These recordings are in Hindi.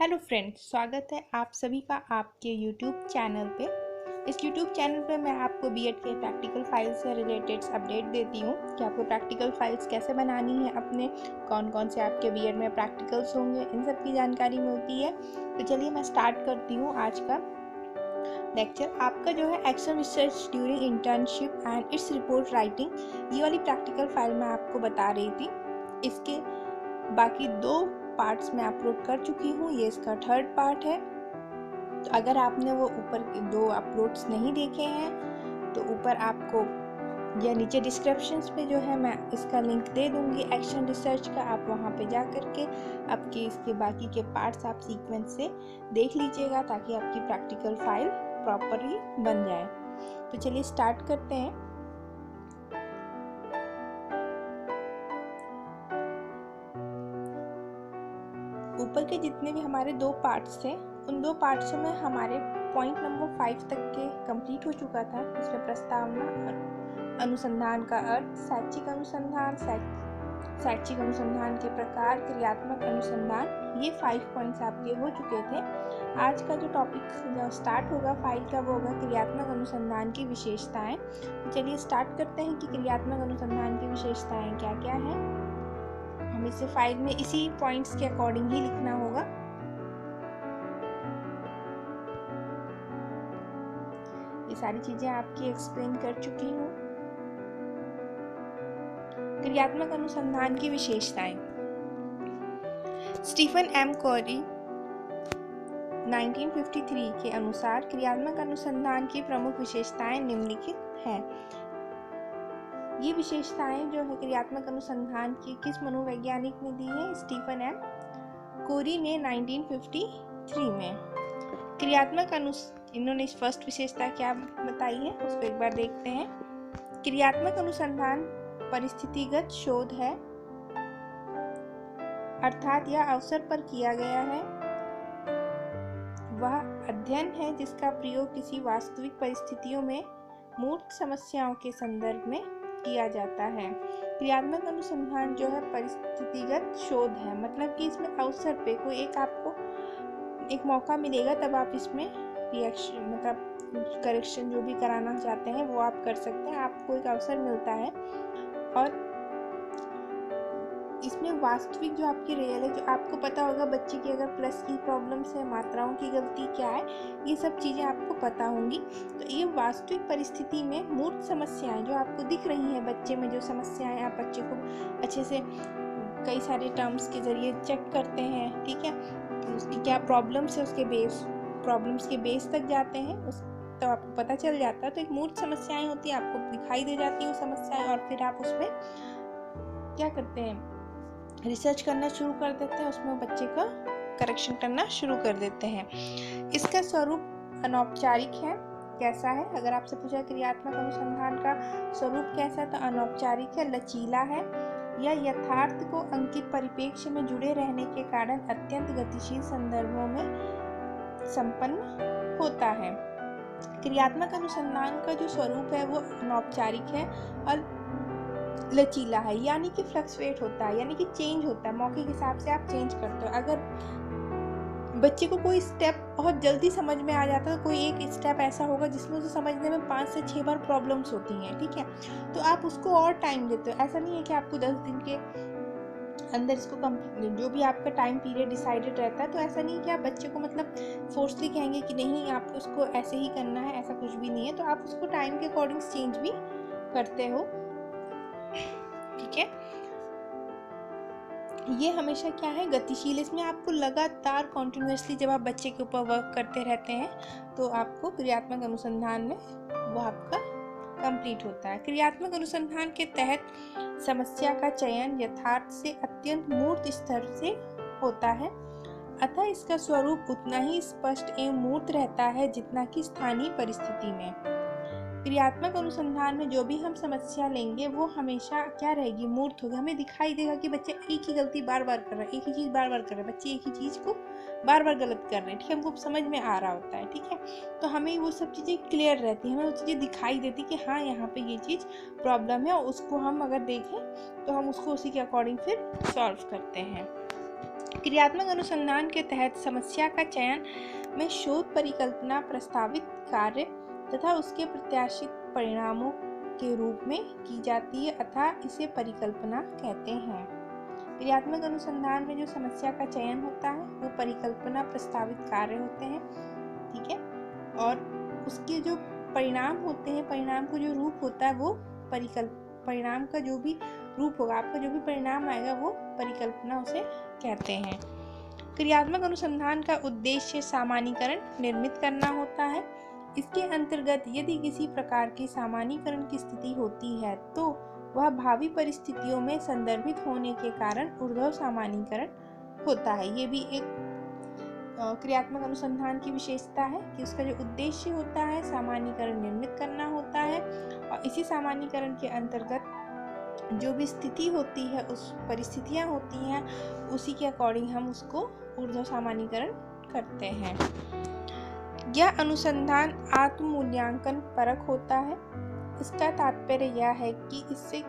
हेलो फ्रेंड्स, स्वागत है आप सभी का आपके यूट्यूब चैनल पे। इस यूट्यूब चैनल पे मैं आपको बीएड के प्रैक्टिकल फाइल्स से रिलेटेड अपडेट देती हूँ कि आपको प्रैक्टिकल फाइल्स कैसे बनानी है, अपने कौन कौन से आपके बीएड में प्रैक्टिकल्स होंगे, इन सब की जानकारी मिलती है। तो चलिए मैं स्टार्ट करती हूँ आज का लेक्चर। आपका जो है action research during internship and its report writing, ये वाली प्रैक्टिकल फाइल मैं आपको बता रही थी। इसके बाकी 2 पार्ट्स मैं अपलोड कर चुकी हूँ, ये इसका 3rd पार्ट है। तो अगर आपने वो ऊपर के 2 अपलोड्स नहीं देखे हैं तो ऊपर आपको या नीचे डिस्क्रिप्शंस पे जो है मैं इसका लिंक दे दूँगी एक्शन रिसर्च का, आप वहाँ पे जा करके आपके इसके बाकी के पार्ट्स आप सीक्वेंस से देख लीजिएगा ताकि आपकी प्रैक्टिकल फाइल प्रॉपरली बन जाए। तो चलिए स्टार्ट करते हैं। ऊपर के जितने भी हमारे 2 पार्ट्स थे, उन 2 पार्ट्स में हमारे पॉइंट नंबर 5 तक के कंप्लीट हो चुका था। इसमें प्रस्तावना और अनुसंधान का अर्थ, शैक्षिक अनुसंधान, शैक्षिक अनुसंधान के प्रकार, क्रियात्मक अनुसंधान, ये 5 पॉइंट्स आपके हो चुके थे। आज का जो टॉपिक जो स्टार्ट होगा फाइल का वो होगा क्रियात्मक अनुसंधान की विशेषताएं। तो चलिए स्टार्ट करते हैं कि क्रियात्मक अनुसंधान की विशेषताएं क्या क्या हैं। हम इसे फाइल में इसी पॉइंट्स के अकॉर्डिंग ही लिखना होगा। ये सारी चीजें आपकी एक्सप्लेन कर चुकी हूँ। क्रियात्मक अनुसंधान की विशेषताएं। स्टीफन एम कोरी 1953 के अनुसार क्रियात्मक अनुसंधान की प्रमुख विशेषताएं निम्नलिखित हैं। ये विशेषताएं जो है क्रियात्मक अनुसंधान की किस मनोवैज्ञानिक ने दी है? स्टीफन एम कोरी ने 1953 में। इन्होंने फर्स्ट विशेषता क्या बताई है उसको एक बार देखते हैं। क्रियात्मक अनुसंधान परिस्थितिगत शोध है, अर्थात यह अवसर पर किया गया है। वह अध्ययन है जिसका प्रयोग किसी वास्तविक परिस्थितियों में मूर्त समस्याओं के संदर्भ में किया जाता है। क्रियात्मक अनुसंधान जो है परिस्थितिगत शोध है, मतलब कि इसमें अवसर पे कोई एक आपको एक मौका मिलेगा तब आप इसमें रिएक्शन मतलब करेक्शन जो भी कराना चाहते हैं वो आप कर सकते हैं, आपको एक अवसर मिलता है। और इसमें वास्तविक जो आपकी रियल है, जो आपको पता होगा बच्चे की अगर प्लस की प्रॉब्लम्स है, मात्राओं की गलती क्या है, ये सब चीज़ें आपको पता होंगी। तो ये वास्तविक परिस्थिति में मूर्त समस्याएं जो आपको दिख रही हैं बच्चे में, जो समस्याएं आप बच्चे को अच्छे से कई सारे टर्म्स के जरिए चेक करते हैं, ठीक है, तो उसकी क्या प्रॉब्लम्स है, उसके प्रॉब्लम्स के बेस तक जाते हैं, उस तो आपको पता चल जाता है। तो एक मूर्त समस्याएं होती है, आपको दिखाई दे जाती है वो समस्याएं, और फिर आप उसमें क्या करते हैं, रिसर्च करना शुरू कर देते हैं, उसमें बच्चे का करेक्शन करना शुरू कर देते हैं। इसका स्वरूप अनौपचारिक है। कैसा है? अगर आपसे पूछा क्रियात्मक अनुसंधान का स्वरूप कैसा है, तो अनौपचारिक है, लचीला है, यह यथार्थ को अंकित परिप्रेक्ष्य में जुड़े रहने के कारण अत्यंत गतिशील संदर्भों में संपन्न होता है। क्रियात्मक अनुसंधान का जो स्वरूप है वो अनौपचारिक है और लचीला है, यानी कि फ्लक्चुएट होता है, यानी कि चेंज होता है, मौके के हिसाब से आप चेंज करते हो। अगर बच्चे को कोई स्टेप बहुत जल्दी समझ में आ जाता है, कोई एक स्टेप ऐसा होगा जिसमें उसे समझने में 5 से 6 बार प्रॉब्लम्स होती हैं, ठीक है, तो आप उसको और टाइम देते हो। ऐसा नहीं है कि आपको 10 दिन के अंदर इसको कंप्लीट, जो भी आपका टाइम पीरियड डिसाइडेड रहता है, तो ऐसा नहीं है कि आप बच्चे को मतलब फोर्सली कहेंगे कि नहीं आपको उसको ऐसे ही करना है, ऐसा कुछ भी नहीं है। तो आप उसको टाइम के अकॉर्डिंग चेंज भी करते हो, ठीक है। ये हमेशा क्या है, गतिशील। इसमें आपको लगातार कॉन्टिन्यूसली जब आप बच्चे के ऊपर वर्क करते रहते हैं तो आपको क्रियात्मक अनुसंधान में वो आपका कंप्लीट होता है। क्रियात्मक अनुसंधान के तहत समस्या का चयन यथार्थ से अत्यंत मूर्त स्तर से होता है, अतः इसका स्वरूप उतना ही स्पष्ट एवं मूर्त रहता है जितना कि स्थानीय परिस्थिति में। क्रियात्मक अनुसंधान में जो भी हम समस्या लेंगे वो हमेशा क्या रहेगी, मूर्त होगी। हमें दिखाई देगा कि बच्चे एक ही गलती बार बार कर रहा है, एक ही चीज़ बार बार कर रहा है, बच्चे एक ही चीज़ को बार बार गलत कर रहे हैं, ठीक है, हमको समझ में आ रहा होता है, ठीक है। तो हमें वो सब चीज़ें क्लियर रहती हैं, हमें वो चीज़ें दिखाई देती कि हाँ यहाँ पे ये चीज़ प्रॉब्लम है, और उसको हम अगर देखें तो हम उसको उसी के अकॉर्डिंग फिर सॉल्व करते हैं। क्रियात्मक अनुसंधान के तहत समस्या का चयन में शोध परिकल्पना, प्रस्तावित कार्य तथा उसके प्रत्याशित परिणामों के रूप में की जाती है अतः इसे परिकल्पना कहते हैं। क्रियात्मक अनुसंधान में जो समस्या का चयन होता है वो परिकल्पना, प्रस्तावित कार्य होते हैं, ठीक है, और उसके जो परिणाम होते हैं, परिणाम को जो रूप होता है वो परिणाम का जो भी रूप होगा, आपका जो भी परिणाम आएगा वो परिकल्पना उसे कहते हैं। क्रियात्मक अनुसंधान का उद्देश्य सामान्यीकरण निर्मित करना होता है। इसके अंतर्गत यदि किसी प्रकार की सामान्यीकरण की स्थिति होती है तो वह भावी परिस्थितियों में संदर्भित होने के कारण ऊर्ध्व सामान्यीकरण होता है। ये भी एक क्रियात्मक अनुसंधान की विशेषता है कि उसका जो उद्देश्य होता है सामान्यीकरण निर्मित करना होता है और इसी सामान्यीकरण के अंतर्गत जो भी स्थिति होती है, उस परिस्थितियां होती हैं, उसी के अकॉर्डिंग हम उसको ऊर्ध्व सामान्यीकरण करते हैं। यह अनुसंधान आत्म मूल्यांकन परक होता है। इसका तात्पर्य यह है कि इससे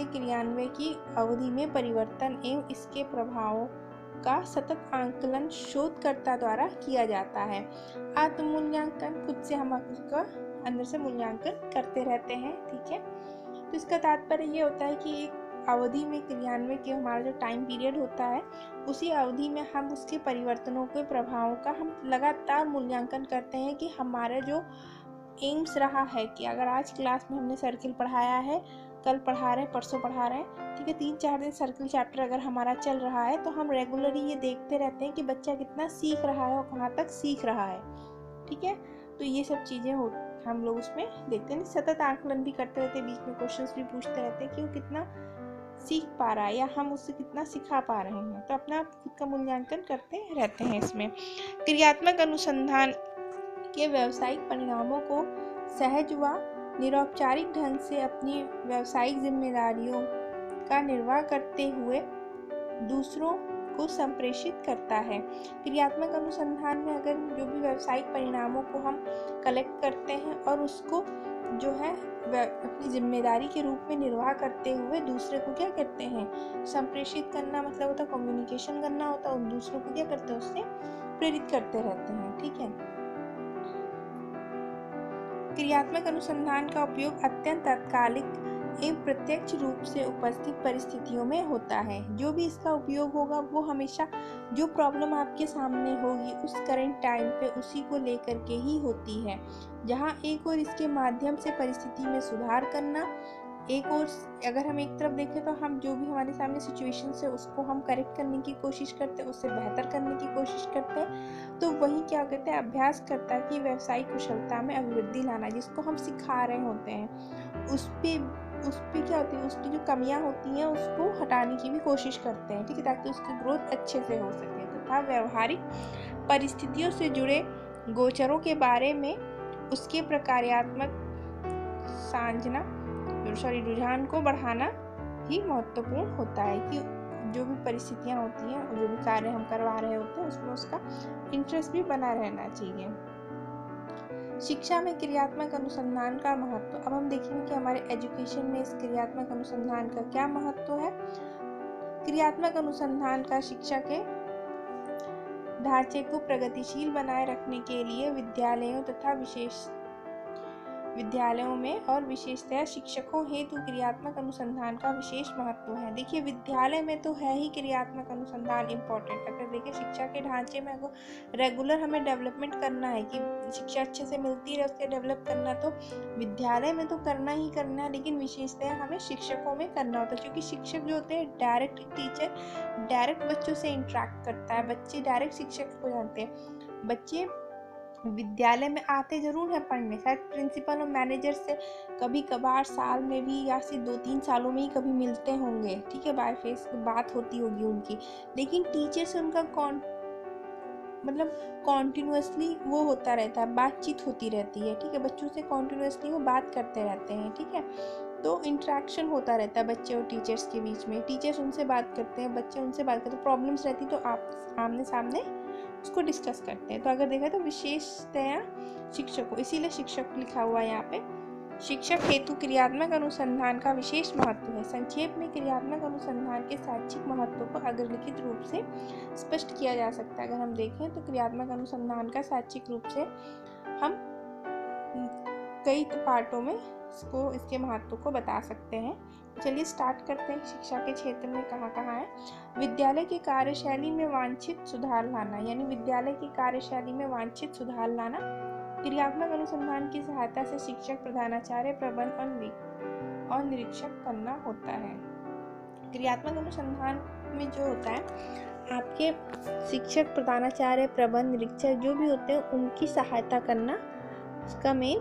क्रियान्वयन की अवधि में परिवर्तन एवं इसके प्रभावों का सतत आंकलन शोधकर्ता द्वारा किया जाता है। आत्म मूल्यांकन, खुद से हम उसका अंदर से मूल्यांकन करते रहते हैं, ठीक है। तो इसका तात्पर्य ये होता है कि एक अवधि में क्रियान्वयन के हमारा जो टाइम पीरियड होता है उसी अवधि में हम उसके परिवर्तनों के प्रभावों का हम लगातार मूल्यांकन करते हैं कि हमारा जो एम्स रहा है कि अगर आज क्लास में हमने सर्किल पढ़ाया है, कल पढ़ा रहे हैं, परसों पढ़ा रहे हैं, ठीक है, 3-4 दिन सर्किल चैप्टर अगर हमारा चल रहा है तो हम रेगुलरली ये देखते रहते हैं कि बच्चा कितना सीख रहा है और कहाँ तक सीख रहा है, ठीक है। तो ये सब चीज़ें हम लोग उसमें देखते हैं। सतत आकलन भी करते रहते हैं, बीच में क्वेश्चंस भी पूछते रहते हैं कि वो कितना सीख पा रहा है या हम उससे कितना सिखा पा रहे हैं, तो अपना खुद का मूल्यांकन करते रहते हैं। इसमें क्रियात्मक अनुसंधान के व्यावसायिक परिणामों को सहज व निरौपचारिक ढंग से अपनी व्यावसायिक जिम्मेदारियों का निर्वाह करते हुए दूसरों को संप्रेषित करता है। क्रियात्मक अनुसंधान में अगर जो भी व्यावसायिक परिणामों को हम कलेक्ट करते हैं और उसको जो है अपनी जिम्मेदारी के रूप में निर्वाह करते हुए दूसरे को क्या करते हैं, संप्रेषित करना, मतलब होता है कम्युनिकेशन करना होता है, और दूसरों को क्या करते हैं, उससे प्रेरित करते रहते हैं, ठीक है। क्रियात्मक अनुसंधान का उपयोग अत्यंत तात्कालिक एवं प्रत्यक्ष रूप से उपस्थित परिस्थितियों में होता है। जो भी इसका उपयोग होगा वो हमेशा जो प्रॉब्लम आपके सामने होगी उस करंट टाइम पे उसी को लेकर के ही होती है। जहाँ एक और इसके माध्यम से परिस्थिति में सुधार करना, एक और अगर हम एक तरफ देखें तो हम जो भी हमारे सामने सिचुएशन है उसको हम करेक्ट करने की कोशिश करते हैं, उससे बेहतर करने की कोशिश करते हैं। तो वही क्या कहते हैं, अभ्यास करता है कि व्यावसायिक कुशलता में अभिवृद्धि लाना, जिसको हम सिखा रहे होते हैं उस पे क्या होती है, उसकी जो कमियां होती हैं उसको हटाने की भी कोशिश करते हैं, ठीक है, ताकि उसकी ग्रोथ अच्छे से हो सके। तथा व्यवहारिक परिस्थितियों से जुड़े गोचरों के बारे में उसके प्रकार्यात्मक रुझान को बढ़ाना ही महत्वपूर्ण होता है कि जो भी परिस्थितियां होती हैं, जो भी कार्य हम करवा रहे होते हैं उसमें उसका इंटरेस्ट भी बना रहना चाहिए। शिक्षा में क्रियात्मक अनुसंधान का महत्व। अब हम देखेंगे कि हमारे एजुकेशन में इस क्रियात्मक अनुसंधान का क्या महत्व है। क्रियात्मक अनुसंधान का शिक्षा के ढांचे को प्रगतिशील बनाए रखने के लिए विद्यालयों में और विशेषतः शिक्षकों हेतु क्रियात्मक अनुसंधान का विशेष महत्व है। देखिए विद्यालय में तो है ही क्रियात्मक अनुसंधान इम्पोर्टेंट। अगर देखिए शिक्षा के ढांचे में अगर रेगुलर हमें डेवलपमेंट करना है कि शिक्षा अच्छे से मिलती रहे, उसके डेवलप करना, तो विद्यालय में तो करना ही करना है, लेकिन विशेषतः हमें शिक्षकों में करना होता है, क्योंकि शिक्षक जो होते हैं डायरेक्ट टीचर डायरेक्ट बच्चों से इंटरेक्ट करता है, बच्चे डायरेक्ट शिक्षक को जानते हैं। बच्चे विद्यालय में आते जरूर है पढ़ने, शायद प्रिंसिपल और मैनेजर से कभी कभार साल में भी या सिर्फ 2-3 सालों में ही कभी मिलते होंगे, ठीक है, बाय फेस बात होती होगी उनकी, लेकिन टीचर से उनका कॉन्टिन्यूसली वो होता रहता है, बातचीत होती रहती है, ठीक है, बच्चों से कॉन्टिन्यूसली वो बात करते रहते हैं, ठीक है, तो इंटरेक्शन होता रहता है बच्चे और टीचर्स के बीच में, टीचर्स उनसे बात करते हैं, बच्चे उनसे बात करते हैं, प्रॉब्लम्स रहती तो आप आमने सामने उसको डिस्कस करते हैं। तो अगर देखा तो विशेषतया शिक्षकों, इसीलिए शिक्षक लिखा हुआ है यहाँ पे, शिक्षक हेतु क्रियात्मक अनुसंधान का विशेष महत्व है। संक्षेप में क्रियात्मक अनुसंधान के शैक्षिक महत्व को अग्रलिखित रूप से स्पष्ट किया जा सकता है। अगर हम देखें तो क्रियात्मक अनुसंधान का शैक्षिक रूप से हम कई पार्टों में इसके महत्व को बता सकते हैं। चलिए स्टार्ट करते हैं। शिक्षा के क्षेत्र में कहाँ है। विद्यालय की कार्यशैली में वांछित सुधार लाना, यानी विद्यालय की कार्यशैली में वांछित सुधार लाना क्रियात्मक अनुसंधान की सहायता से शिक्षक, प्रधानाचार्य, प्रबंध और निरीक्षक करना होता है। क्रियात्मक अनुसंधान में जो होता है, आपके शिक्षक, प्रधानाचार्य, प्रबंध, निरीक्षक जो भी होते हैं उनकी सहायता करना उसका मेन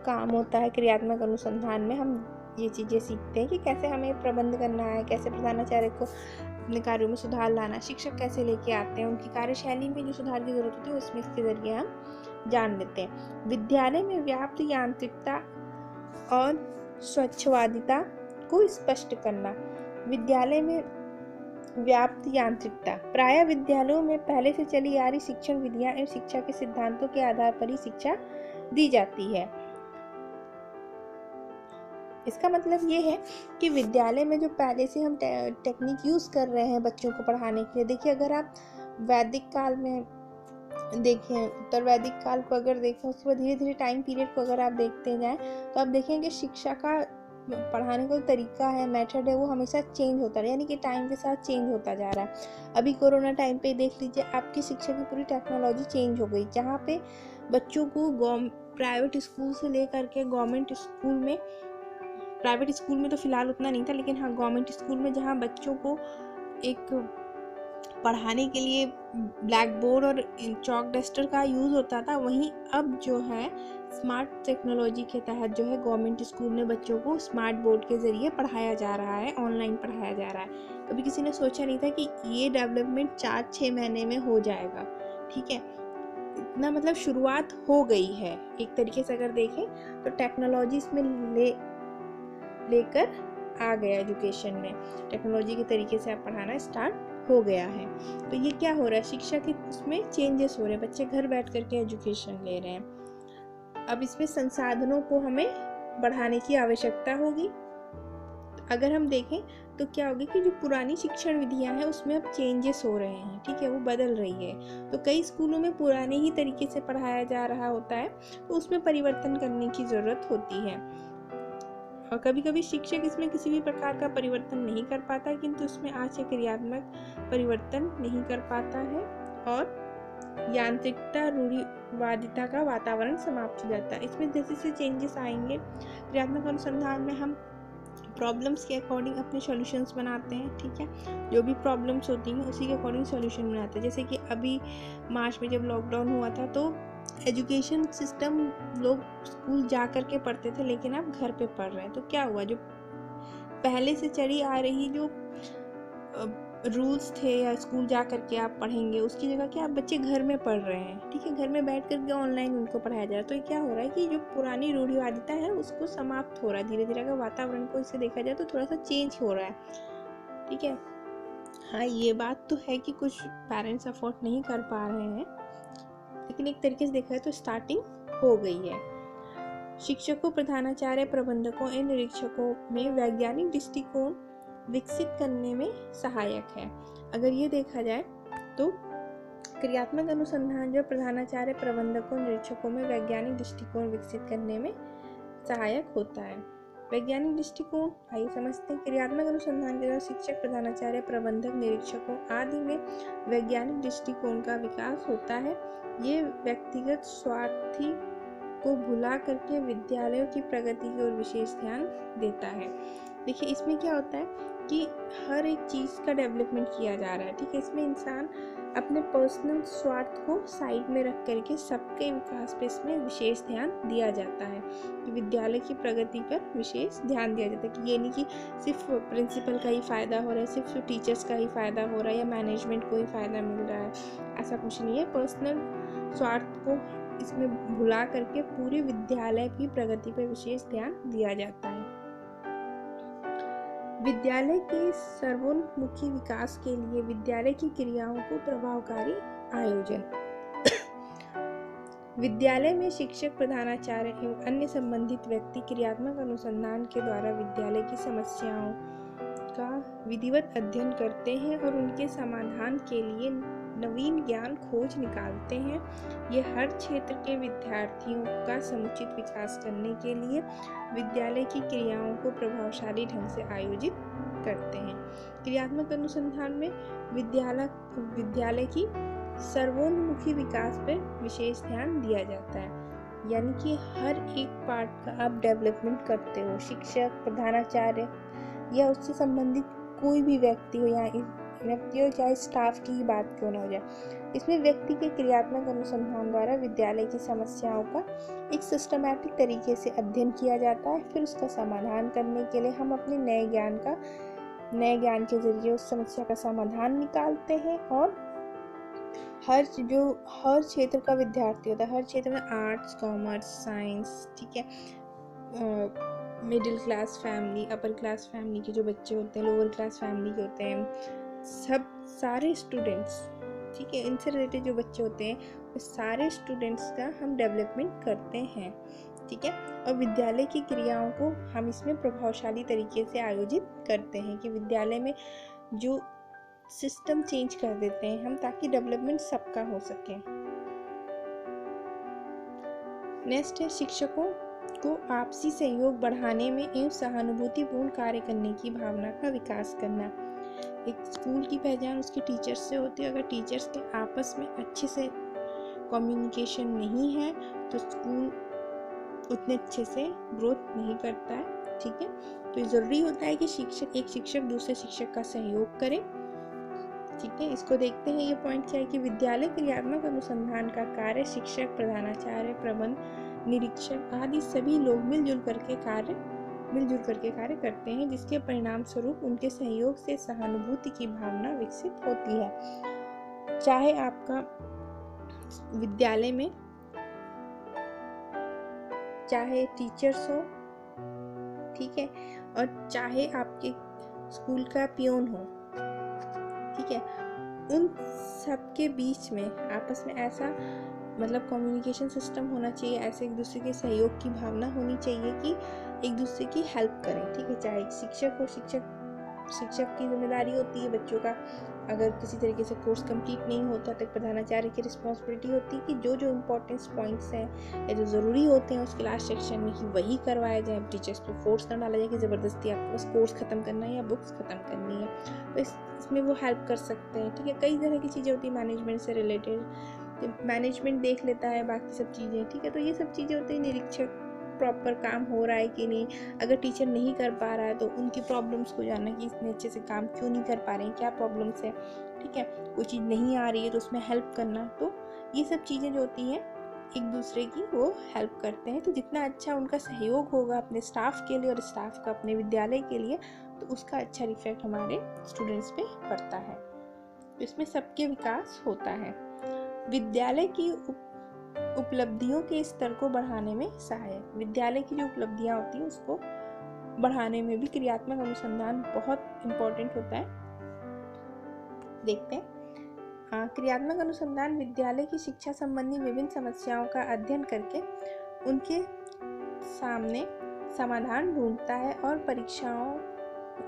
काम होता है। क्रियात्मक अनुसंधान में हम ये चीज़ें सीखते हैं कि कैसे हमें प्रबंध करना है, कैसे प्रधानाचार्य को अपने कार्यों में सुधार लाना, शिक्षक कैसे लेके आते हैं, उनकी कार्यशैली में जो सुधार की जरूरत होती है उसमें इसके जरिए हम जान लेते हैं। विद्यालय में व्याप्त यांत्रिकता और स्वच्छवादिता को स्पष्ट करना। विद्यालय में व्याप्त यांत्रिकता, प्रायः विद्यालयों में पहले से चली आ रही शिक्षण विधियां एवं शिक्षा के सिद्धांतों के आधार पर ही शिक्षा दी जाती है। इसका मतलब ये है कि विद्यालय में जो पहले से हम टेक्निक यूज़ कर रहे हैं बच्चों को पढ़ाने के लिए, देखिए अगर आप वैदिक काल में देखें, उत्तर वैदिक काल को अगर देखें, उसके बाद धीरे धीरे टाइम पीरियड को अगर आप देखते जाएं तो आप देखेंगे शिक्षा का पढ़ाने का तरीका है, मेथड है, वो हमेशा चेंज होता है, यानी कि टाइम के साथ चेंज होता जा रहा है। अभी कोरोना टाइम पे देख लीजिए, आपकी शिक्षा की पूरी टेक्नोलॉजी चेंज हो गई, जहाँ पे बच्चों को प्राइवेट स्कूल से लेकर के गवर्नमेंट स्कूल में, प्राइवेट स्कूल में तो फिलहाल उतना नहीं था, लेकिन हाँ गवर्नमेंट स्कूल में जहाँ बच्चों को एक पढ़ाने के लिए ब्लैक बोर्ड और चॉक डस्टर का यूज़ होता था, वहीं अब जो है स्मार्ट टेक्नोलॉजी के तहत जो है गवर्नमेंट स्कूल में बच्चों को स्मार्ट बोर्ड के ज़रिए पढ़ाया जा रहा है, ऑनलाइन पढ़ाया जा रहा है। कभी किसी ने सोचा नहीं था कि ये डेवलपमेंट 4-6 महीने में हो जाएगा। ठीक है, इतना मतलब शुरुआत हो गई है एक तरीके से अगर देखें तो। टेक्नोलॉजी इसमें लेकर आ गया, एजुकेशन में टेक्नोलॉजी के तरीके से आप पढ़ाना स्टार्ट हो गया है। तो ये क्या हो रहा है, शिक्षा के उसमें चेंजेस हो रहे हैं, बच्चे घर बैठ करके एजुकेशन ले रहे हैं। अब इसमें संसाधनों को हमें बढ़ाने की आवश्यकता होगी। अगर हम देखें तो क्या होगी कि जो पुरानी शिक्षण विधियां हैं उसमें अब चेंजेस हो रहे हैं, ठीक है, वो बदल रही है। तो कई स्कूलों में पुराने ही तरीके से पढ़ाया जा रहा होता है, तो उसमें परिवर्तन करने की ज़रूरत होती है। और कभी कभी शिक्षक इसमें किसी भी प्रकार का परिवर्तन नहीं कर पाता, किंतु उसमें आशय क्रियात्मक परिवर्तन नहीं कर पाता है और यांत्रिकता, रूढ़िवादिता का वातावरण समाप्त हो जाता है। इसमें जैसे जैसे चेंजेस आएंगे, क्रियात्मक अनुसंधान में हम प्रॉब्लम्स के अकॉर्डिंग अपने सॉल्यूशंस बनाते हैं। ठीक है, जो भी प्रॉब्लम्स होती हैं उसी के अकॉर्डिंग सॉल्यूशन बनाते हैं। जैसे कि अभी मार्च में जब लॉकडाउन हुआ था तो एजुकेशन सिस्टम, लोग स्कूल जा कर के पढ़ते थे लेकिन अब घर पे पढ़ रहे हैं। तो क्या हुआ, जो पहले से चली आ रही जो रूल्स थे या स्कूल जा कर के आप पढ़ेंगे, उसकी जगह क्या आप बच्चे घर में पढ़ रहे हैं। ठीक है, घर में बैठ कर के ऑनलाइन उनको पढ़ाया जा रहा है। तो ये क्या हो रहा है कि जो पुरानी रूढ़िवादिता है उसको समाप्त हो रहा है धीरे धीरे। अगर वातावरण को इससे देखा जाए तो थोड़ा सा चेंज हो रहा है। ठीक है, हाँ ये बात तो है कि कुछ पेरेंट्स अफोर्ड नहीं कर पा रहे हैं, लेकिन एक तरीके से देखा जाए तो स्टार्टिंग हो गई है। शिक्षकों, प्रधानाचार्य, प्रबंधकों एवं निरीक्षकों में वैज्ञानिक दृष्टिकोण विकसित करने में सहायक है। अगर ये देखा जाए तो क्रियात्मक अनुसंधान जो प्रधानाचार्य, प्रबंधकों, निरीक्षकों में वैज्ञानिक दृष्टिकोण विकसित करने में सहायक होता है। वैज्ञानिक दृष्टिकोण आइए समझते हैं। क्रियात्मक अनुसंधान के द्वारा शिक्षक, प्रधानाचार्य, प्रबंधक, निरीक्षकों आदि में वैज्ञानिक दृष्टिकोण का विकास होता है। ये व्यक्तिगत स्वार्थी को भुला करके विद्यालयों की प्रगति की ओर विशेष ध्यान देता है। देखिए इसमें क्या होता है कि हर एक चीज़ का डेवलपमेंट किया जा रहा है। ठीक है, इसमें इंसान अपने पर्सनल स्वार्थ को साइड में रख करके सबके विकास पे इसमें विशेष ध्यान दिया जाता है, कि विद्यालय की प्रगति पर विशेष ध्यान दिया जाता है। कि ये नहीं कि सिर्फ प्रिंसिपल का ही फ़ायदा हो रहा है, सिर्फ टीचर्स का ही फ़ायदा हो रहा है या मैनेजमेंट को ही फ़ायदा मिल रहा है, ऐसा कुछ नहीं है। पर्सनल स्वार्थ को इसमें भुला करके पूरे विद्यालय की प्रगति पर विशेष ध्यान दिया जाता है। विद्यालय के सर्वोन्मुखी विकास के लिए विद्यालय की क्रियाओं को प्रभावकारी आयोजन। विद्यालय में शिक्षक, प्रधानाचार्य एवं अन्य संबंधित व्यक्ति क्रियात्मक अनुसंधान के द्वारा विद्यालय की समस्याओं का विधिवत अध्ययन करते हैं और उनके समाधान के लिए नवीन ज्ञान खोज निकालते हैं। ये हर क्षेत्र के विद्यार्थियों का समुचित विकास करने के लिए विद्यालय की क्रियाओं को प्रभावशाली ढंग से आयोजित करते हैं। क्रियात्मक अनुसंधान में विद्यालय की सर्वोन्मुखी विकास पर विशेष ध्यान दिया जाता है, यानी कि हर एक पार्ट का आप डेवलपमेंट करते हो। शिक्षक, प्रधानाचार्य या उससे संबंधित कोई भी व्यक्ति हो या व्यक्ति हो, चाहे स्टाफ की ही बात क्यों ना हो जाए, इसमें व्यक्ति के क्रियात्मक अनुसंधान द्वारा विद्यालय की समस्याओं का एक सिस्टमैटिक तरीके से अध्ययन किया जाता है। फिर उसका समाधान करने के लिए हम अपने नए ज्ञान के जरिए उस समस्या का समाधान निकालते हैं। और हर क्षेत्र का विद्यार्थी होता है, हर क्षेत्र में आर्ट्स, कॉमर्स, साइंस, ठीक है, middle class family, upper class family के जो बच्चे होते हैं, लोअर क्लास फैमिली के होते हैं, सारे स्टूडेंट्स, ठीक है, इनसे रिलेटेड जो बच्चे होते हैं वो सारे स्टूडेंट्स का हम डेवलपमेंट करते हैं, ठीक है। और विद्यालय की क्रियाओं को हम इसमें प्रभावशाली तरीके से आयोजित करते हैं कि विद्यालय में जो सिस्टम चेंज कर देते हैं हम, ताकि डेवलपमेंट सबका हो सके। नेक्स्ट है शिक्षकों को आपसी सहयोग बढ़ाने में एवं सहानुभूतिपूर्ण कार्य करने की भावना का विकास करना। एक स्कूल की पहचान उसके टीचर्स से होती है। अगर टीचर्स के आपस में अच्छे से कम्युनिकेशन नहीं है तो स्कूल उतने अच्छे से ग्रोथ नहीं करता है, ठीक है। तो ये ज़रूरी होता है कि एक शिक्षक दूसरे शिक्षक का सहयोग करे, ठीक है। इसको देखते हैं, ये पॉइंट क्या है कि विद्यालय क्रियात्मक अनुसंधान का कार्य शिक्षक, प्रधानाचार्य, प्रबंध निरीक्षक आदि सभी लोग मिलजुल करके कार्य करते हैं, जिसके परिणाम स्वरूप उनके सहयोग से सहानुभूति की भावना विकसित होती है। चाहे आपका विद्यालय में चाहे टीचर्स हो, ठीक है, और चाहे आपके स्कूल का पियोन हो, ठीक है, उन सबके बीच में आपस में ऐसा मतलब कम्युनिकेशन सिस्टम होना चाहिए, ऐसे एक दूसरे के सहयोग की भावना होनी चाहिए कि एक दूसरे की हेल्प करें, ठीक है। चाहे एक शिक्षक हो, शिक्षक की जिम्मेदारी होती है बच्चों का, अगर किसी तरीके से कोर्स कंप्लीट नहीं होता तो प्रधानाचार्य की रिस्पॉन्सिबिलिटी होती है कि जो इम्पोर्टेंट पॉइंट्स हैं या जो ज़रूरी होते हैं उस क्लास सेक्शन में कि वही करवाया जाए। टीचर्स पे फोर्स ना डाला जाए कि ज़बरदस्ती आपको बस कोर्स ख़त्म करना है या बुक्स ख़त्म करनी है, तो इसमें वो हेल्प कर सकते हैं, ठीक है। कई तरह की चीज़ें होती है मैनेजमेंट से रिलेटेड, मैनेजमेंट देख लेता है बाकी सब चीज़ें, ठीक है। तो ये सब चीज़ें होती है, निरीक्षक प्रॉपर काम हो रहा है कि नहीं, अगर टीचर नहीं कर पा रहा है तो उनकी प्रॉब्लम्स को जानना कि इतने अच्छे से काम क्यों नहीं कर पा रहे हैं, क्या प्रॉब्लम्स है, ठीक है। कोई चीज़ नहीं आ रही है तो उसमें हेल्प करना, तो ये सब चीज़ें जो होती हैं एक दूसरे की वो हेल्प करते हैं। तो जितना अच्छा उनका सहयोग होगा अपने स्टाफ के लिए और स्टाफ का अपने विद्यालय के लिए, तो उसका अच्छा इफेक्ट हमारे स्टूडेंट्स पे पड़ता है। तो इसमें सबके विकास होता है। विद्यालय की उपलब्धियों के स्तर को बढ़ाने में सहायक, विद्यालय की जो उपलब्धियां होती हैं उसको बढ़ाने में भी क्रियात्मक अनुसंधान बहुत इम्पोर्टेंट होता है। देखते हैं, क्रियात्मक अनुसंधान विद्यालय की शिक्षा संबंधी विभिन्न समस्याओं का अध्ययन करके उनके सामने समाधान ढूंढता है और परीक्षाओं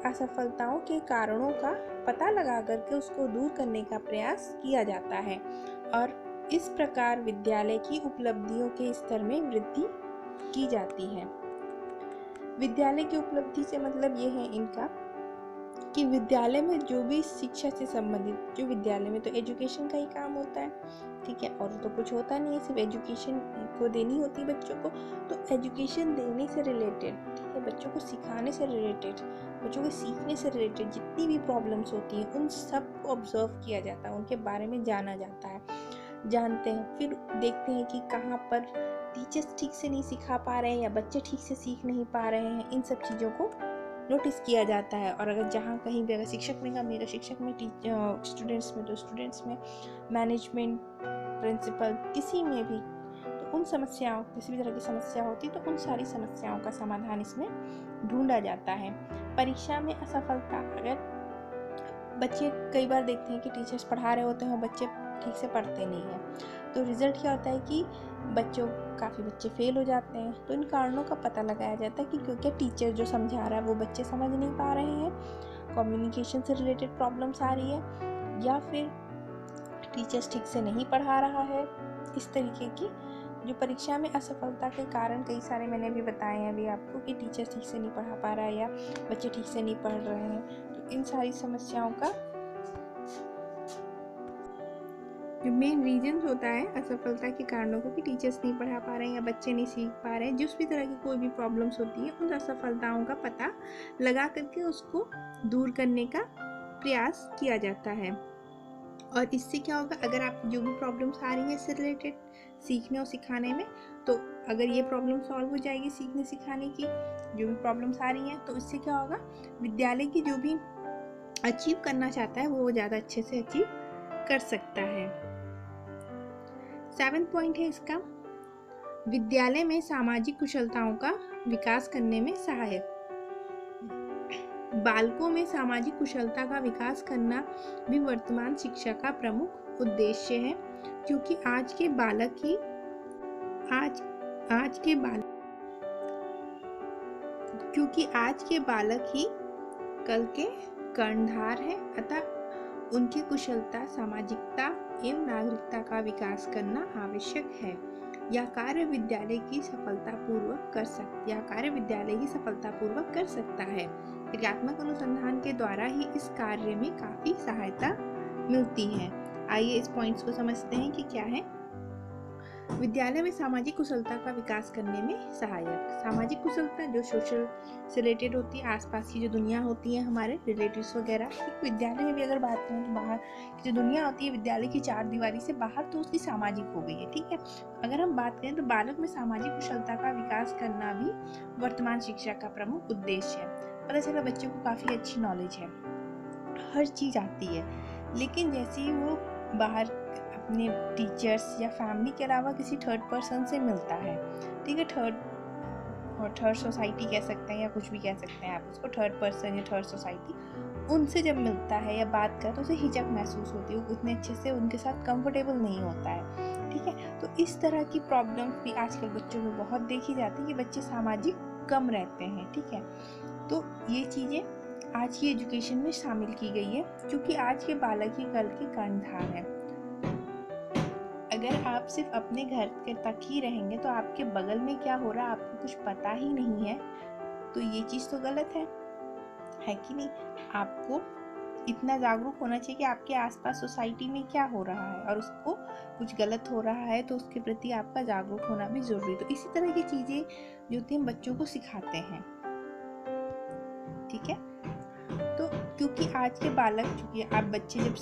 असफलताओं के कारणों का पता लगा करके उसको दूर करने का प्रयास किया जाता है, और इस प्रकार विद्यालय की उपलब्धियों के स्तर में वृद्धि की जाती है। विद्यालय की उपलब्धि से मतलब ये है इनका कि विद्यालय में जो भी शिक्षा से संबंधित, जो विद्यालय में तो एजुकेशन का ही काम होता है, ठीक है, और तो कुछ होता नहीं है, सिर्फ एजुकेशन को देनी होती है बच्चों को। तो एजुकेशन देने से रिलेटेड, ठीक है, बच्चों को सिखाने से रिलेटेड, बच्चों के सीखने से रिलेटेड जितनी भी प्रॉब्लम्स होती हैं उन सब को ऑब्जर्व किया जाता है, उनके बारे में जाना जाता है, जानते हैं। फिर देखते हैं कि कहाँ पर टीचर्स ठीक से नहीं सिखा पा रहे हैं या बच्चे ठीक से सीख नहीं पा रहे हैं, इन सब चीज़ों को नोटिस किया जाता है। और अगर जहाँ कहीं भी अगर शिक्षक में कमी है तो शिक्षक में, स्टूडेंट्स में तो स्टूडेंट्स में, मैनेजमेंट, प्रिंसिपल, किसी में भी, तो उन समस्याओं, किसी भी तरह की समस्या होती तो उन सारी समस्याओं का समाधान इसमें ढूंढा जाता है। परीक्षा में असफलता, अगर बच्चे कई बार देखते हैं कि टीचर्स पढ़ा रहे होते हैं, बच्चे ठीक से पढ़ते नहीं हैं। तो रिज़ल्ट क्या होता है कि काफ़ी बच्चे फेल हो जाते हैं। तो इन कारणों का पता लगाया जाता है कि क्योंकि टीचर जो समझा रहा है वो बच्चे समझ नहीं पा रहे हैं, कम्युनिकेशन से रिलेटेड प्रॉब्लम्स आ रही है, या फिर टीचर्स ठीक से नहीं पढ़ा रहा है। इस तरीके की जो परीक्षा में असफलता के कारण कई सारे मैंने भी बताए हैं अभी आपको कि टीचर ठीक से नहीं पढ़ा पा रहा है या बच्चे ठीक से नहीं पढ़ रहे हैं। तो इन सारी समस्याओं का जो मेन रीजन होता है असफलता के कारणों को कि टीचर्स नहीं पढ़ा पा रहे हैं या बच्चे नहीं सीख पा रहे हैं, जिस भी तरह की कोई भी प्रॉब्लम्स होती है उन असफलताओं का पता लगा करके उसको दूर करने का प्रयास किया जाता है। और इससे क्या होगा, अगर आप जो भी प्रॉब्लम्स आ रही है इससे रिलेटेड सीखने और सिखाने में, तो अगर ये प्रॉब्लम सॉल्व हो जाएगी सीखने सिखाने की जो भी प्रॉब्लम्स आ रही हैं, तो इससे क्या होगा, विद्यालय की जो भी अचीव करना चाहता है वो ज़्यादा अच्छे से अचीव कर सकता है। 7th पॉइंट है इसका, विद्यालय में सामाजिक कुशलताओं का विकास करने में सहायक। बालकों में सामाजिक कुशलता का विकास करना भी वर्तमान शिक्षा का प्रमुख उद्देश्य है, क्योंकि आज के बालक ही कल के कर्णधार है, अतः उनकी कुशलता, सामाजिकता एवं नागरिकता का विकास करना आवश्यक है। यह कार्य विद्यालय की सफलतापूर्वक कर सकता है। क्रियात्मक अनुसंधान के द्वारा ही इस कार्य में काफी सहायता मिलती है। आइए इस पॉइंट्स को समझते हैं कि क्या है। विद्यालय में सामाजिक कुशलता का विकास करने में सहायक। सामाजिक कुशलता जो सोशल से रिलेटेड होती है, आसपास की जो दुनिया होती है, हमारे रिलेटिव्स वगैरह। विद्यालय में भी अगर बात करें तो बाहर की जो दुनिया होती है विद्यालय की चार दीवारी से बाहर, तो उसकी सामाजिक हो गई है, ठीक है। अगर हम बात करें तो बालक में सामाजिक कुशलता का विकास करना भी वर्तमान शिक्षा का प्रमुख उद्देश्य है। पता चला बच्चों को काफ़ी अच्छी नॉलेज है, हर चीज़ आती है, लेकिन जैसे ही वो बाहर अपने टीचर्स या फैमिली के अलावा किसी थर्ड पर्सन से मिलता है, ठीक है, थर्ड सोसाइटी कह सकते हैं या कुछ भी कह सकते हैं आप उसको, थर्ड पर्सन या थर्ड सोसाइटी, उनसे जब मिलता है या बात करता है तो उसे हिचक महसूस होती है, वो उतने अच्छे से उनके साथ कंफर्टेबल नहीं होता है, ठीक है। तो इस तरह की प्रॉब्लम भी आजकल बच्चों में बहुत देखी जाती है कि बच्चे सामाजिक कम रहते हैं, ठीक है। तो ये चीज़ें आज की एजुकेशन में शामिल की गई है, क्योंकि आज के बालक ही कल के कर्णधार हैं। अगर आप सिर्फ अपने घर के तक ही रहेंगे तो आपके बगल में क्या हो रहा है आपको कुछ पता ही नहीं है, तो ये चीज़ तो गलत है कि नहीं। आपको इतना जागरूक होना चाहिए कि आपके आसपास सोसाइटी में क्या हो रहा है, और उसको कुछ गलत हो रहा है तो उसके प्रति आपका जागरूक होना भी ज़रूरी है। तो इसी तरह की चीज़ें जो होती हैं हम बच्चों को सिखाते हैं, ठीक है। तो क्योंकि आज के बालक, चूँकि आप बच्चे जब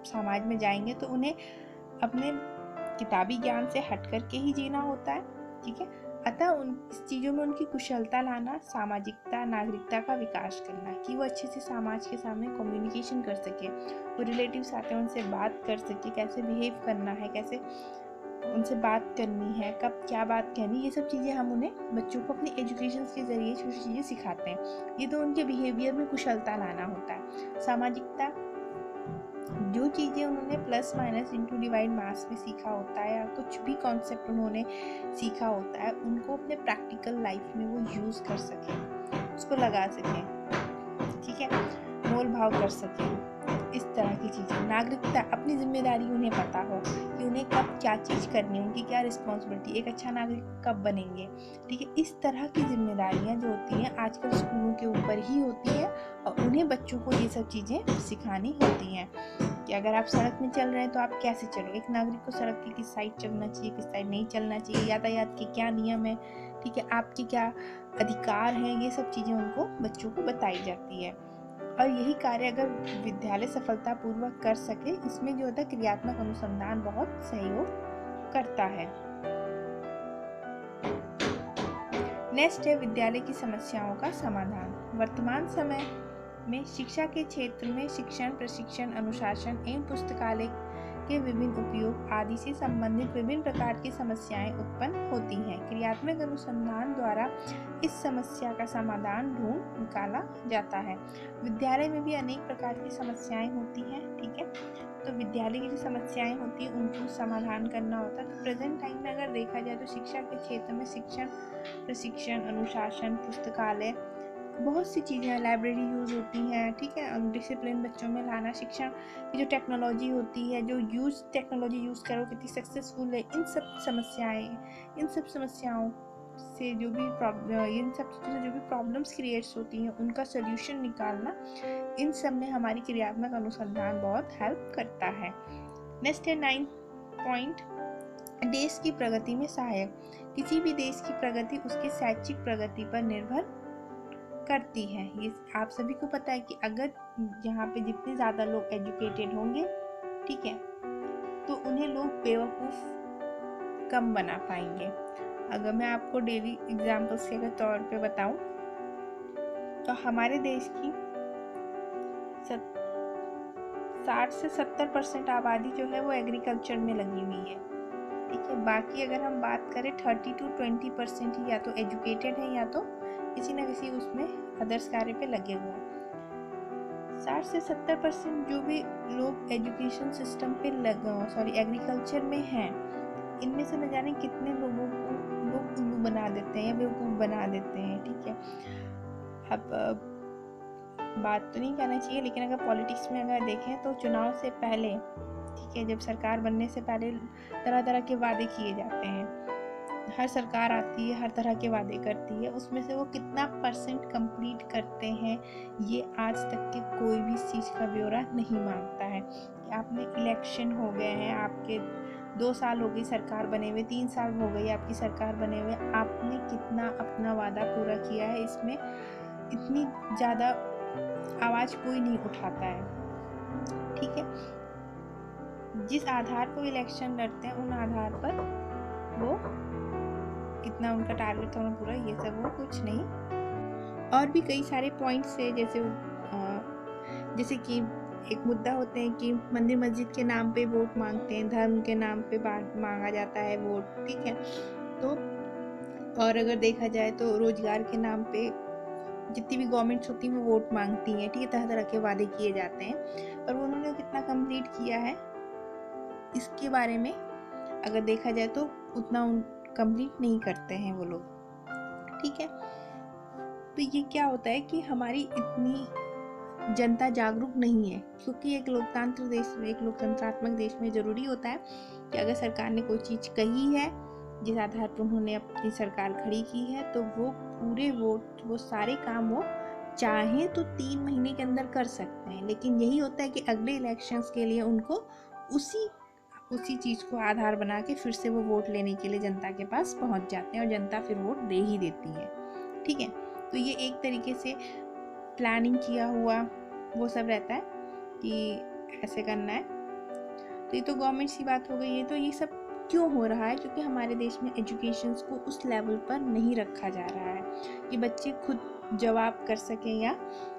समाज में जाएंगे तो उन्हें अपने किताबी ज्ञान से हट करके ही जीना होता है, ठीक है। अतः इस चीज़ों में उनकी कुशलता लाना, सामाजिकता, नागरिकता का विकास करना, कि वो अच्छे से समाज के सामने कम्युनिकेशन कर सके, वो रिलेटिव्स आते हैं उनसे बात कर सके, कैसे बिहेव करना है, कैसे उनसे बात करनी है, कब क्या बात कहनी, ये सब चीज़ें हम उन्हें बच्चों को अपनी एजुकेशन के ज़रिए छोटी चीज़ें सिखाते हैं। ये तो उनके बिहेवियर में कुशलता लाना होता है। सामाजिकता, जो चीज़ें उन्होंने प्लस माइनस इंटू डिवाइड मास में सीखा होता है, या कुछ भी कॉन्सेप्ट उन्होंने सीखा होता है, उनको अपने प्रैक्टिकल लाइफ में वो यूज़ कर सकें, उसको लगा सकें, ठीक है, मोल भाव कर सकें, इस तरह की चीज़ें। नागरिकता, अपनी जिम्मेदारी उन्हें पता हो कि उन्हें कब क्या चीज़ करनी है, उनकी क्या रिस्पॉन्सिबिलिटी, एक अच्छा नागरिक कब बनेंगे, ठीक है। इस तरह की जिम्मेदारियां जो होती हैं आजकल स्कूलों के ऊपर ही होती है, और उन्हें बच्चों को ये सब चीज़ें सिखानी होती हैं कि अगर आप सड़क में चल रहे हैं तो आप कैसे चलो, एक नागरिक को सड़क की किस साइड चलना चाहिए, किस साइड नहीं चलना चाहिए, यातायात के क्या नियम है, ठीक है, आपके क्या अधिकार हैं, ये सब चीज़ें उनको बच्चों को बताई जाती है। और यही कार्य अगर विद्यालय सफलतापूर्वक कर सके, इसमें जो होता है क्रियात्मक अनुसंधान बहुत सहयोग करता है। नेक्स्ट है विद्यालय की समस्याओं का समाधान। वर्तमान समय में शिक्षा के क्षेत्र में शिक्षण, प्रशिक्षण, अनुशासन एवं पुस्तकालय के विभिन्न उपयोग आदि से संबंधित विभिन्न प्रकार की समस्याएं उत्पन्न होती हैं। क्रियात्मक अनुसंधान द्वारा इस समस्या का समाधान ढूंढ निकाला जाता है। विद्यालय में भी अनेक प्रकार की समस्याएं होती हैं, ठीक है। तो विद्यालय की जो समस्याएं होती हैं उनको समाधान करना होता है। तो प्रेजेंट टाइम में अगर देखा जाए तो शिक्षा के क्षेत्र में शिक्षण, प्रशिक्षण, अनुशासन, पुस्तकालय, बहुत सी चीज़ें, लाइब्रेरी यूज़ होती हैं, ठीक है। डिसिप्लिन बच्चों में लाना, शिक्षण की जो टेक्नोलॉजी होती है, जो टेक्नोलॉजी यूज़ करो कितनी सक्सेसफुल है, इन सब समस्याओं से जो भी इन सब चीज़ों से जो भी प्रॉब्लम्स क्रिएट्स होती हैं उनका सोल्यूशन निकालना, इन सब में हमारी क्रियात्मक अनुसंधान बहुत हेल्प करता है। नेक्स्ट है 9 पॉइंट, देश की प्रगति में सहायक। किसी भी देश की प्रगति उसकी शैक्षिक प्रगति पर निर्भर करती है। ये आप सभी को पता है कि अगर यहाँ पे जितने ज़्यादा लोग एजुकेटेड होंगे, ठीक है, तो उन्हें लोग बेवकूफ़ कम बना पाएंगे। अगर मैं आपको डेली एग्जाम्पल्स के तौर पे बताऊं तो हमारे देश की 60 से 70% आबादी जो है वो एग्रीकल्चर में लगी हुई है, ठीक है। बाकी अगर हम बात करें 30 to 20% ही या तो एजुकेटेड है या तो किसी न किसी उसमें अदर्स कार्य पे लगे हुए हैं। 60 से 70% जो भी लोग एजुकेशन सिस्टम पे एग्रीकल्चर में हैं, इनमें से न जाने कितने लोगों को लोग उल्लू बना देते हैं या बेवकूफ़ बना देते हैं, ठीक है। अब बात तो नहीं करना चाहिए, लेकिन अगर पॉलिटिक्स में अगर देखें तो चुनाव से पहले, ठीक है, जब सरकार बनने से पहले तरह तरह के वादे किए जाते हैं। हर सरकार आती है, हर तरह के वादे करती है, उसमें से वो कितना % कंप्लीट करते हैं ये आज तक के कोई भी चीज़ का ब्यौरा नहीं मांगता है। आपने इलेक्शन हो गए हैं, आपके 2 साल हो गई सरकार बने हुए, 3 साल हो गई आपकी सरकार बने हुए, आपने कितना अपना वादा पूरा किया है, इसमें इतनी ज़्यादा आवाज़ कोई नहीं उठाता है, ठीक है। जिस आधार पर इलेक्शन लड़ते हैं उन आधार पर वो कितना उनका टारगेट होना पूरा, ये सब वो कुछ नहीं। और भी कई सारे पॉइंट्स है, जैसे कि एक मुद्दा होते हैं कि मंदिर मस्जिद के नाम पे वोट मांगते हैं, धर्म के नाम पे मांगा जाता है वोट, ठीक है। तो और अगर देखा जाए तो रोजगार के नाम पे जितनी भी गवर्नमेंट्स होती हैं वो वोट मांगती हैं, ठीक है। तरह तरह के वादे किए जाते हैं, पर वो उन्होंने कितना कंप्लीट किया है इसके बारे में अगर देखा जाए तो उतना कंप्लीट नहीं करते हैं वो लोग, ठीक है। तो ये क्या होता है कि हमारी इतनी जनता जागरूक नहीं है, क्योंकि एक लोकतांत्रिक देश में, एक लोकतंत्रात्मक देश में ज़रूरी होता है कि अगर सरकार ने कोई चीज़ कही है, जिस आधार पर उन्होंने अपनी सरकार खड़ी की है, तो वो पूरे वो सारे काम वो चाहें तो 3 महीने के अंदर कर सकते हैं। लेकिन यही होता है कि अगले इलेक्शंस के लिए उनको उसी चीज़ को आधार बना के फिर से वो वोट लेने के लिए जनता के पास पहुंच जाते हैं और जनता फिर वोट दे ही देती है, ठीक है। तो ये एक तरीके से प्लानिंग किया हुआ वो सब रहता है कि ऐसे करना है। तो ये तो गवर्नमेंट की बात हो गई है। तो ये सब क्यों हो रहा है? क्योंकि हमारे देश में एजुकेशन को उस लेवल पर नहीं रखा जा रहा है कि बच्चे खुद जवाब कर सकें या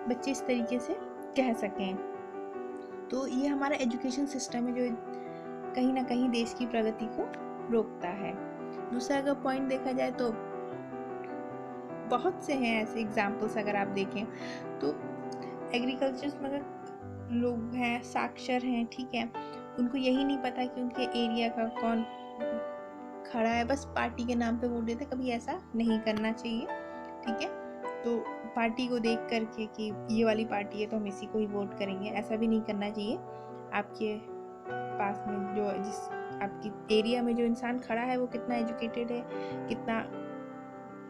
बच्चे इस तरीके से कह सकें। तो ये हमारा एजुकेशन सिस्टम है जो कहीं ना कहीं देश की प्रगति को रोकता है। दूसरा अगर पॉइंट देखा जाए तो बहुत से हैं ऐसे एग्जाम्पल्स, अगर आप देखें तो एग्रीकल्चर में अगर लोग हैं, साक्षर हैं, ठीक है, उनको यही नहीं पता कि उनके एरिया का कौन खड़ा है, बस पार्टी के नाम पे वोट देते। कभी ऐसा नहीं करना चाहिए, ठीक है। तो पार्टी को देख करके कि ये वाली पार्टी है तो हम इसी को ही वोट करेंगे, ऐसा भी नहीं करना चाहिए। आपके पास में जो जिस आपकी एरिया में जो इंसान खड़ा है वो कितना एजुकेटेड है, कितना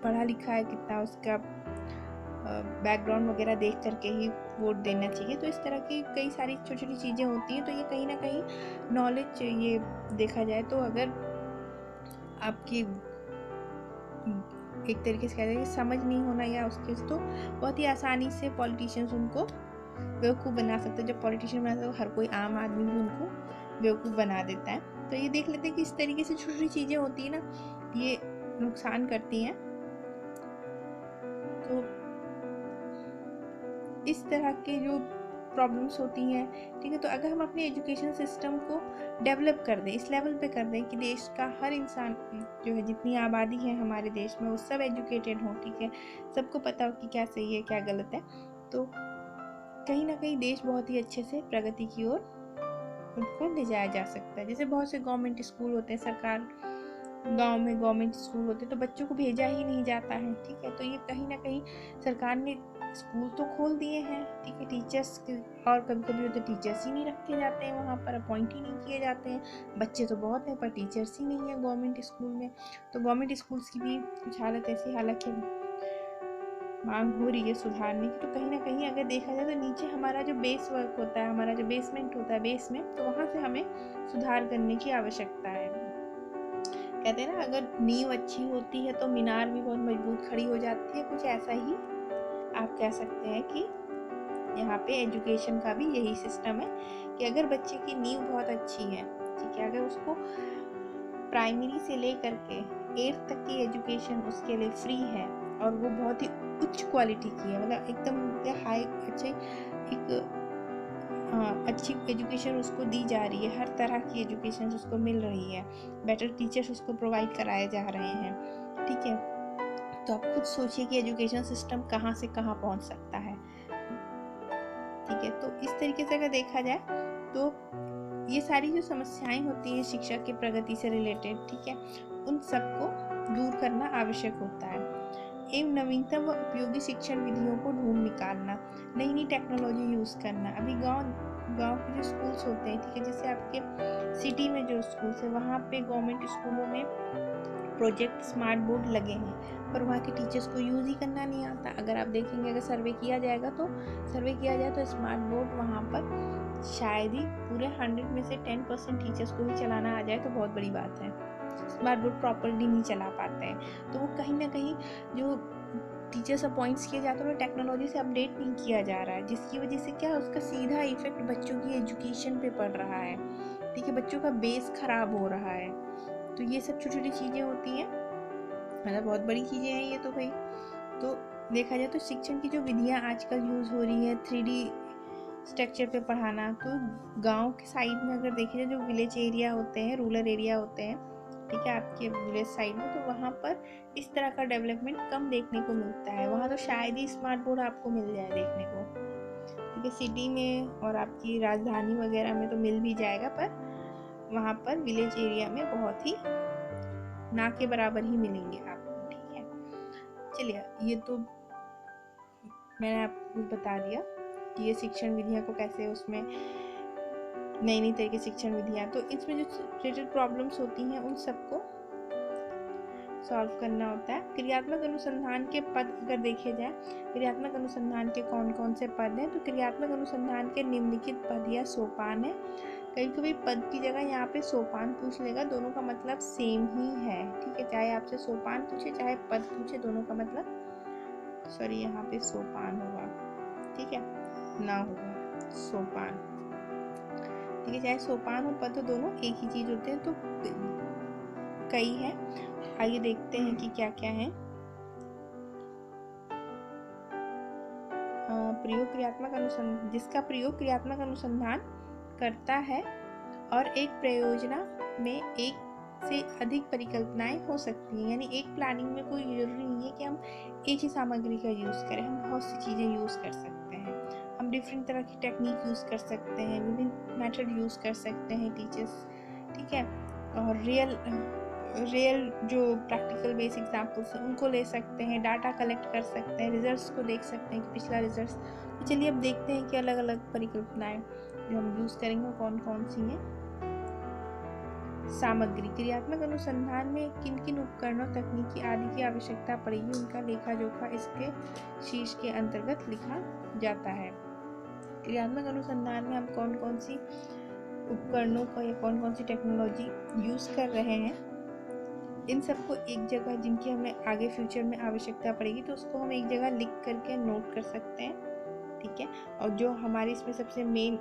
पढ़ा लिखा है, कितना उसका बैकग्राउंड वगैरह देख करके ही वोट देना चाहिए। तो इस तरह की कई सारी छोटी छोटी चीज़ें होती हैं। तो ये कहीं ना कहीं नॉलेज चाहिए देखा जाए तो। अगर आपकी एक तरीके से कहते हैं कि समझ नहीं होना या उसके, तो बहुत ही आसानी से पॉलिटिशियंस उनको बेवकूफ़ बना सकते हैं। जब पॉलिटिशियन बनाते हैं तो हर कोई आम आदमी भी उनको बेवकूफ़ बना देता है। तो ये देख लेते हैं कि इस तरीके से छोटी छोटी चीज़ें होती हैं ना, ये नुकसान करती हैं। तो इस तरह के जो प्रॉब्लम्स होती हैं, ठीक है। तो अगर हम अपने एजुकेशन सिस्टम को डेवलप कर दें, इस लेवल पे कर दें कि देश का हर इंसान जो है, जितनी आबादी है हमारे देश में, वो सब एजुकेटेड हो, ठीक है, सबको पता हो कि क्या सही है क्या गलत है, तो कहीं ना कहीं देश बहुत ही अच्छे से प्रगति की ओर उनको ले जाया जा सकता है। जैसे बहुत से गवर्नमेंट स्कूल होते हैं, सरकार गांव में गवर्नमेंट स्कूल होते हैं, तो बच्चों को भेजा ही नहीं जाता है, ठीक है। तो ये कहीं ना कहीं सरकार ने स्कूल तो खोल दिए हैं, ठीक है, टीचर्स और कभी कभी होते टीचर्स ही नहीं रखे जाते हैं, वहाँ पर अपॉइंट ही नहीं किए जाते हैं। बच्चे तो बहुत हैं पर टीचर्स ही नहीं है गवर्नमेंट स्कूल में। तो गवर्नमेंट स्कूल्स की भी कुछ हालत ऐसी, हालांकि मांग हो रही है सुधारने की। तो कहीं ना कहीं अगर देखा जाए तो नीचे हमारा जो बेस वर्क होता है, हमारा जो बेसमेंट होता है, बेसमेंट, तो वहाँ से हमें सुधार करने की आवश्यकता है। कहते हैं ना, अगर नींव अच्छी होती है तो मीनार भी बहुत मजबूत खड़ी हो जाती है। कुछ ऐसा ही आप कह सकते हैं कि यहाँ पे एजुकेशन का भी यही सिस्टम है कि अगर बच्चे की नींव बहुत अच्छी है, ठीक है, अगर उसको प्राइमरी से लेकर के 8th तक की एजुकेशन उसके लिए फ्री है और वो बहुत ही उच्च क्वालिटी की है, मतलब एकदम हाई अच्छी एजुकेशन उसको दी जा रही है, हर तरह की एजुकेशन उसको मिल रही है, बेटर टीचर्स उसको प्रोवाइड कराए जा रहे हैं, ठीक है। तो आप खुद सोचिए कि एजुकेशन सिस्टम कहाँ से कहाँ पहुँच सकता है, ठीक है। तो इस तरीके से अगर देखा जाए तो ये सारी जो समस्याएं होती हैं शिक्षा की प्रगति से रिलेटेड, ठीक है, उन सबको दूर करना आवश्यक होता है। एवं नवीनतम व उपयोगी शिक्षण विधियों को ढूंढ निकालना, नई नई टेक्नोलॉजी यूज़ करना। अभी गांव के जो स्कूल्स होते हैं, ठीक है, जैसे आपके सिटी में जो स्कूल्स है, वहाँ पे गवर्नमेंट स्कूलों में प्रोजेक्ट स्मार्ट बोर्ड लगे हैं, पर वहाँ के टीचर्स को यूज़ ही करना नहीं आता। अगर आप देखेंगे, अगर सर्वे किया जाए तो स्मार्ट बोर्ड वहाँ पर शायद ही पूरे 100 में से 10% टीचर्स को ही चलाना आ जाए तो बहुत बड़ी बात है। स्मार्ट बोर्ड प्रॉपरली नहीं चला पाते हैं, तो वो कहीं ना कहीं जो टीचर्स अपॉइंट्स किए जाते हैं वो टेक्नोलॉजी से अपडेट नहीं किया जा रहा है, जिसकी वजह से क्या है, उसका सीधा इफेक्ट बच्चों की एजुकेशन पे पड़ रहा है, ठीक है, बच्चों का बेस खराब हो रहा है। तो ये सब छोटी छोटी चीज़ें होती हैं, मतलब बहुत बड़ी चीज़ें हैं ये तो भाई। तो देखा जाए तो शिक्षण की जो विधियाँ आजकल यूज़ हो रही है, 3D स्ट्रक्चर पे पढ़ाना, तो गांव के साइड में अगर देखिए जाए, जो विलेज एरिया होते हैं, रूरल एरिया होते हैं, ठीक है, आपके विलेज साइड में, तो वहाँ पर इस तरह का डेवलपमेंट कम देखने को मिलता है। वहाँ तो शायद ही स्मार्ट बोर्ड आपको मिल जाए देखने को, ठीक है। सिटी में और आपकी राजधानी वगैरह में तो मिल भी जाएगा, पर वहाँ पर विलेज एरिया में बहुत ही ना के बराबर ही मिलेंगे आपको, ठीक है। चलिए, ये तो मैंने आपको बता दिया कि ये शिक्षण विधियाँ को कैसे, उसमें नई नई तरह की शिक्षण विधियाँ, तो इसमें जो रिलेटेड प्रॉब्लम्स होती हैं उन सबको सॉल्व करना होता है। क्रियात्मक अनुसंधान के पद अगर देखे जाए, क्रियात्मक अनुसंधान के कौन कौन से पद हैं, तो क्रियात्मक अनुसंधान के निम्नलिखित पद या सोपान है। कभी कभी पद की जगह यहाँ पे सोपान पूछ लेगा, दोनों का मतलब सेम ही है, ठीक है, चाहे आपसे सोपान पूछे चाहे पद पूछे, दोनों का मतलब, सॉरी, यहाँ पे सोपान होगा, ठीक है, ना होगा सोपान, ठीक है, चाहे सोपान हो पद, तो दोनों एक ही चीज होते हैं। तो कई है, आइए देखते हैं कि क्या क्या है। प्रयोग क्रियात्मक अनुसंधान, जिसका प्रयोग क्रियात्मक अनुसंधान करता है और एक प्रयोजना में एक से अधिक परिकल्पनाएं हो सकती हैं, यानी एक प्लानिंग में कोई जरूरी नहीं है कि हम एक ही सामग्री का यूज़ करें, हम बहुत सी चीज़ें यूज़ कर सकते हैं, हम डिफरेंट तरह की टेक्निक यूज़ कर सकते हैं, विभिन्न मेथड यूज़ कर सकते हैं टीचर्स, ठीक है, और रियल जो प्रैक्टिकल बेस एग्जाम्पल्स हैं उनको ले सकते हैं, डाटा कलेक्ट कर सकते हैं, रिजल्ट्स को देख सकते हैं कि पिछला रिजल्ट्स। तो चलिए अब देखते हैं कि अलग अलग परिकल्पनाएं जो हम यूज़ करेंगे कौन कौन सी हैं। सामग्री, क्रियात्मक अनुसंधान में किन किन उपकरणों, तकनीकी आदि की आवश्यकता पड़ेगी, उनका लेखा जोखा इसके शीर्ष के अंतर्गत लिखा जाता है। क्रियात्मक अनुसंधान में हम कौन कौन सी उपकरणों का या कौन कौन सी टेक्नोलॉजी यूज़ कर रहे हैं, इन सबको एक जगह, जिनकी हमें आगे फ्यूचर में आवश्यकता पड़ेगी, तो उसको हम एक जगह लिख करके नोट कर सकते हैं, ठीक है। और जो हमारी इसमें सबसे मेन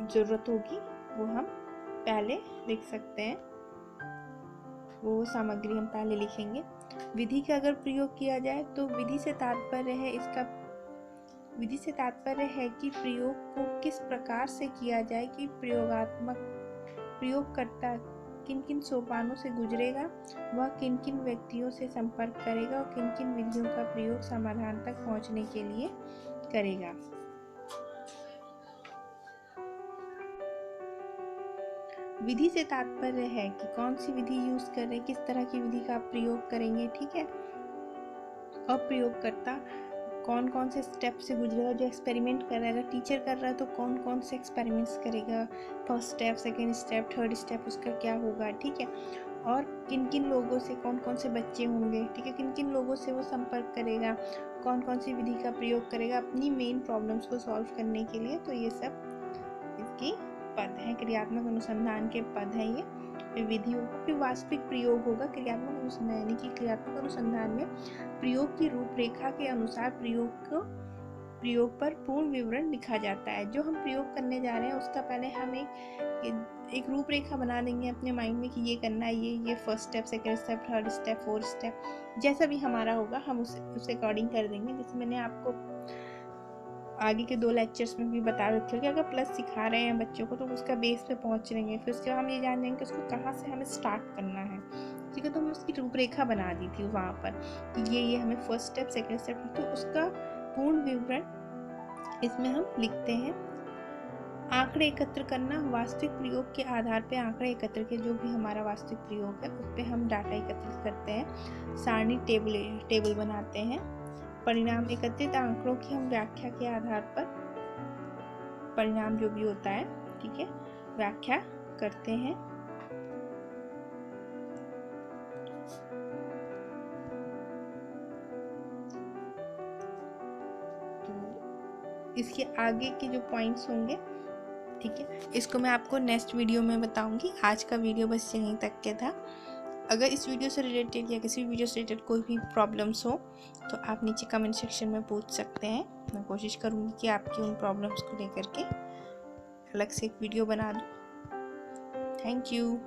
ज़रूरत होगी वो हम पहले लिख सकते हैं, वो सामग्री हम पहले लिखेंगे। विधि का अगर प्रयोग किया जाए तो विधि से तात्पर्य है इसका विधि से तात्पर्य है कि प्रयोग को किस प्रकार से किया जाए कि प्रयोगकर्ता किन किन सोपानों से गुजरेगा, वह किन किन व्यक्तियों से संपर्क करेगा और किन किन विधियों का प्रयोग समाधान तक पहुंचने के लिए करेगा। विधि से तात्पर्य है कि कौन सी विधि यूज कर रहे हैं, किस तरह की विधि का आप प्रयोग करेंगे, ठीक है। और प्रयोगकर्ता कौन कौन से स्टेप से गुजरेगा, जो एक्सपेरिमेंट कर रहा है, अगर टीचर कर रहा है तो कौन कौन से एक्सपेरिमेंट्स करेगा, first step, second step, third step उसका क्या होगा, ठीक है। और किन किन लोगों से, कौन कौन से बच्चे होंगे, ठीक है, किन किन लोगों से वो संपर्क करेगा, कौन कौन सी विधि का प्रयोग करेगा अपनी मेन प्रॉब्लम्स को सॉल्व करने के लिए। तो ये सब इसकी पद है, क्रियात्मक अनुसंधान के पद है ये। फिर विधि होगा, फिर वास्तविक प्रयोग होगा। क्रियात्मक अनुसंधान यानी कि क्रियात्मक अनुसंधान में प्रयोग की रूपरेखा के अनुसार प्रयोग पर पूर्ण विवरण लिखा जाता है। जो हम प्रयोग करने जा रहे हैं उसका पहले हम एक रूपरेखा बना देंगे अपने माइंड में कि ये करना है, ये first step, second step, third step, fourth step, जैसा भी हमारा होगा हम उसे अकॉर्डिंग कर देंगे। जैसे मैंने आपको आगे के 2 लेक्चर्स में भी बता रखे कि अगर प्लस सिखा रहे हैं बच्चों को तो उसका बेस पे पहुंच रहेंगे। फिर उसके बाद हम ये जान लेंगे कि उसको कहाँ से हमें स्टार्ट करना है, ठीक है। तो हम उसकी रूपरेखा बना दी थी वहाँ पर कि ये हमें फर्स्ट स्टेप, सेकेंड स्टेप, तो उसका पूर्ण विवरण इसमें हम लिखते हैं। आंकड़े एकत्र करना, वास्तविक प्रयोग के आधार पे आंकड़े एकत्र के, जो भी हमारा वास्तविक प्रयोग है उस पर हम डाटा एकत्रित करते हैं, सारणी टेबल बनाते हैं। परिणाम, एकत्रित आंकड़ों की हम व्याख्या के आधार पर परिणाम जो भी होता है, ठीक है, व्याख्या करते हैं। तो इसके आगे के जो पॉइंट्स होंगे, ठीक है, इसको मैं आपको नेक्स्ट वीडियो में बताऊंगी। आज का वीडियो बस यहीं तक के था। अगर इस वीडियो से रिलेटेड या किसी वीडियो से रिलेटेड कोई भी प्रॉब्लम्स हो तो आप नीचे कमेंट सेक्शन में पूछ सकते हैं। मैं कोशिश करूँगी कि आपकी उन प्रॉब्लम्स को लेकर के अलग से एक वीडियो बना दूँ। Thank you.